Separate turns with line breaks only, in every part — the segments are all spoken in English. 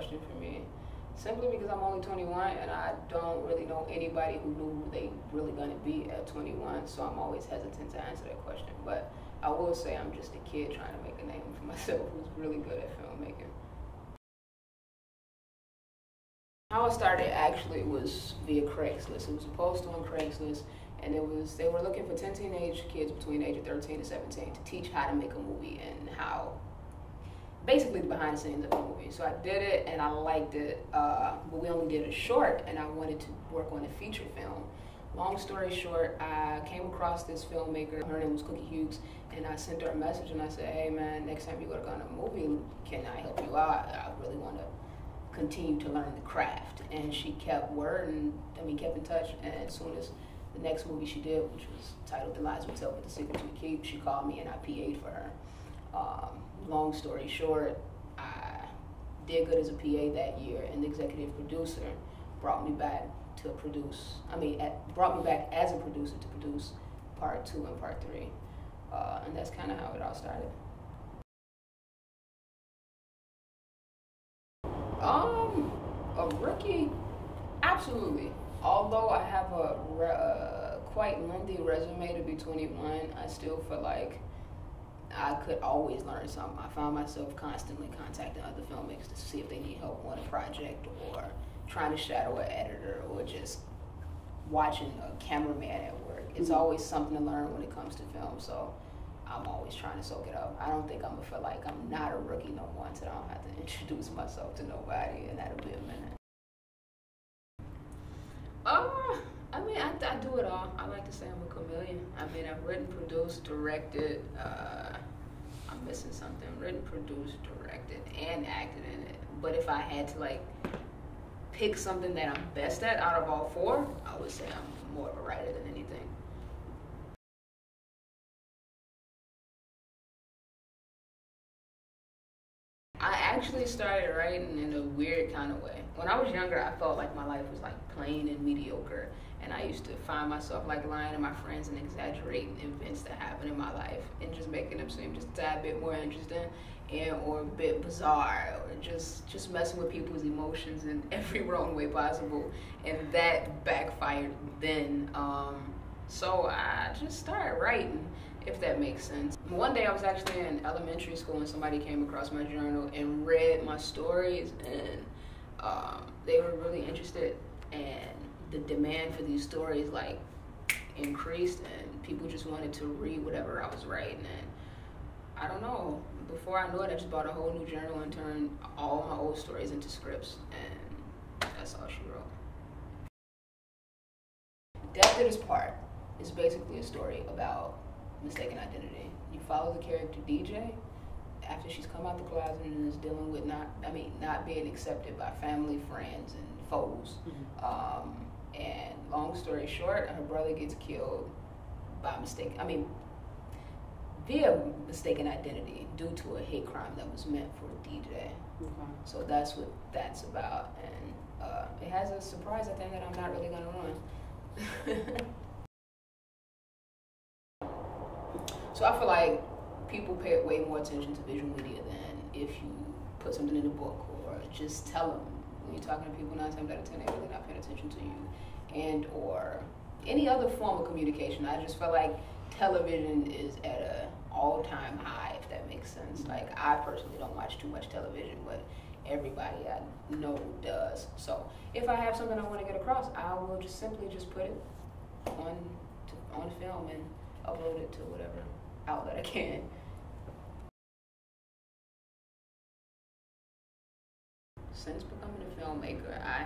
question for me. Simply because I'm only 21 and I don't really know anybody who knew who they really gonna be at 21, so I'm always hesitant to answer that question. But I will say I'm just a kid trying to make a name for myself who's really good at filmmaking. How it started actually was via Craigslist. It was a post on Craigslist, and they were looking for 10 teenage kids between the age of 13 and 17 to teach how to make a movie and how basically the behind the scenes of the movie. So I did it and I liked it, but we only did a short and I wanted to work on a feature film. Long story short, I came across this filmmaker, her name was Cookie Hughes, and I sent her a message and I said, hey man, next time you go to go on a movie, can I help you out? I really want to continue to learn the craft. And she kept kept in touch, and as soon as the next movie she did, which was titled The Lies We Tell But the Secrets We Keep, she called me and I PA'd for her. Long story short, I did good as a PA that year, and the executive producer brought me back to produce. Brought me back as a producer to produce part 2 and part 3, and that's kind of how it all started. A rookie, absolutely. Although I have a quite lengthy resume to be 21, I still feel like I could always learn something. I found myself constantly contacting other filmmakers to see if they need help on a project, or trying to shadow an editor, or just watching a cameraman at work. It's always something to learn when it comes to film, so I'm always trying to soak it up. I don't think I'm gonna feel like I'm not a rookie no more until I don't have to introduce myself to nobody, and that'll be a minute. I do it all. I like to say I'm a chameleon. I've written, produced, directed, I'm missing something. Written, produced, directed, and acted in it. But if I had to pick something that I'm best at out of all 4, I would say I'm more of a writer than anything. I actually started writing in a weird kind of way. When I was younger, I felt like my life was plain and mediocre, and I used to find myself lying to my friends and exaggerating events that happened in my life and just making them seem just a tad bit more interesting or a bit bizarre, or just messing with people's emotions in every wrong way possible, and that backfired then. So I just started writing, if that makes sense. One day I was actually in elementary school and somebody came across my journal and read my stories, and they were really interested, and the demand for these stories increased, and people just wanted to read whatever I was writing. And I don't know, before I knew it, I just bought a whole new journal and turned all my old stories into scripts, and that's all she wrote. Death Did His Part is basically a story about mistaken identity. You follow the character DJ after she's come out the closet and is dealing with not being accepted by family, friends, and foes. And long story short, her brother gets killed via mistaken identity due to a hate crime that was meant for DJ. Okay. So that's what that's about, and it has a surprise at the end that I'm not really gonna ruin. So I feel like people pay way more attention to visual media than if you put something in a book or just tell them. When you're talking to people 9 times out of 10, they're really not paying attention to you, and or any other form of communication. I just feel like television is at an all-time high, if that makes sense. I personally don't watch too much television, but everybody I know does. So if I have something I want to get across, I will simply put it on film and upload it to whatever outlet I can. Since becoming a filmmaker, I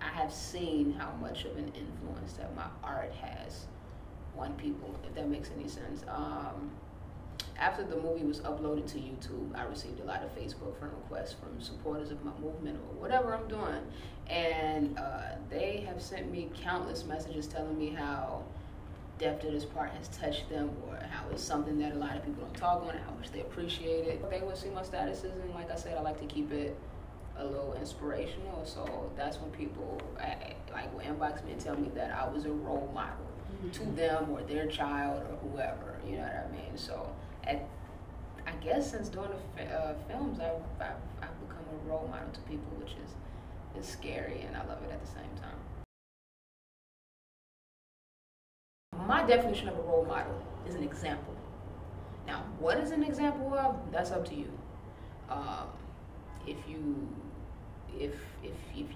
have seen how much of an influence that my art has on people, if that makes any sense. After the movie was uploaded to YouTube, I received a lot of Facebook friend requests from supporters of my movement or whatever I'm doing, and they have sent me countless messages telling me how Death Did His Part has touched them, or how it's something that a lot of people don't talk on, and how much they appreciate it. They would see my statuses, and like I said, I like to keep it a little inspirational, so that's when people will inbox me and tell me that I was a role model to them or their child or whoever, you know what I mean? So I guess since doing the films, I've become a a role model to people, which is scary, and I love it at the same time. My definition of a role model is an example. Now, what is an example of? That's up to you. If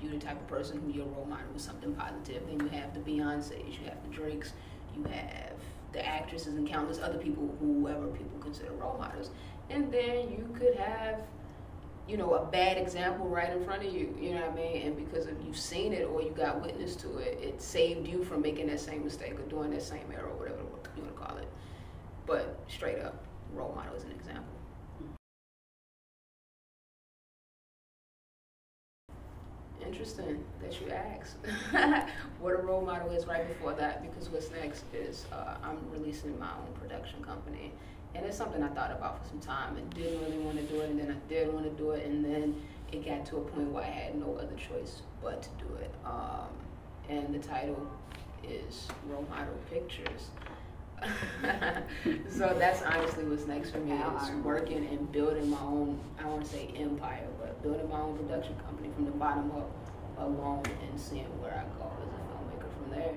you're the type of person who your role model is something positive, then you have the Beyoncés, you have the Drakes, you have the actresses and countless other people, whoever people consider role models. And then you could have, a bad example right in front of you, you know what I mean? And because of you've seen it or you got witness to it, it saved you from making that same mistake or doing that same error or whatever you want to call it. But straight up, role model is an example. Interesting that you asked what a role model is right before that, because what's next is I'm releasing my own production company, and it's something I thought about for some time and didn't really want to do it, and then I did want to do it, and then it got to a point where I had no other choice but to do it. And the title is Role Model Pictures. So that's honestly what's next for me, is working and building my own, I don't want to say empire, but building my own production company from the bottom up alone and seeing where I go as a filmmaker from there.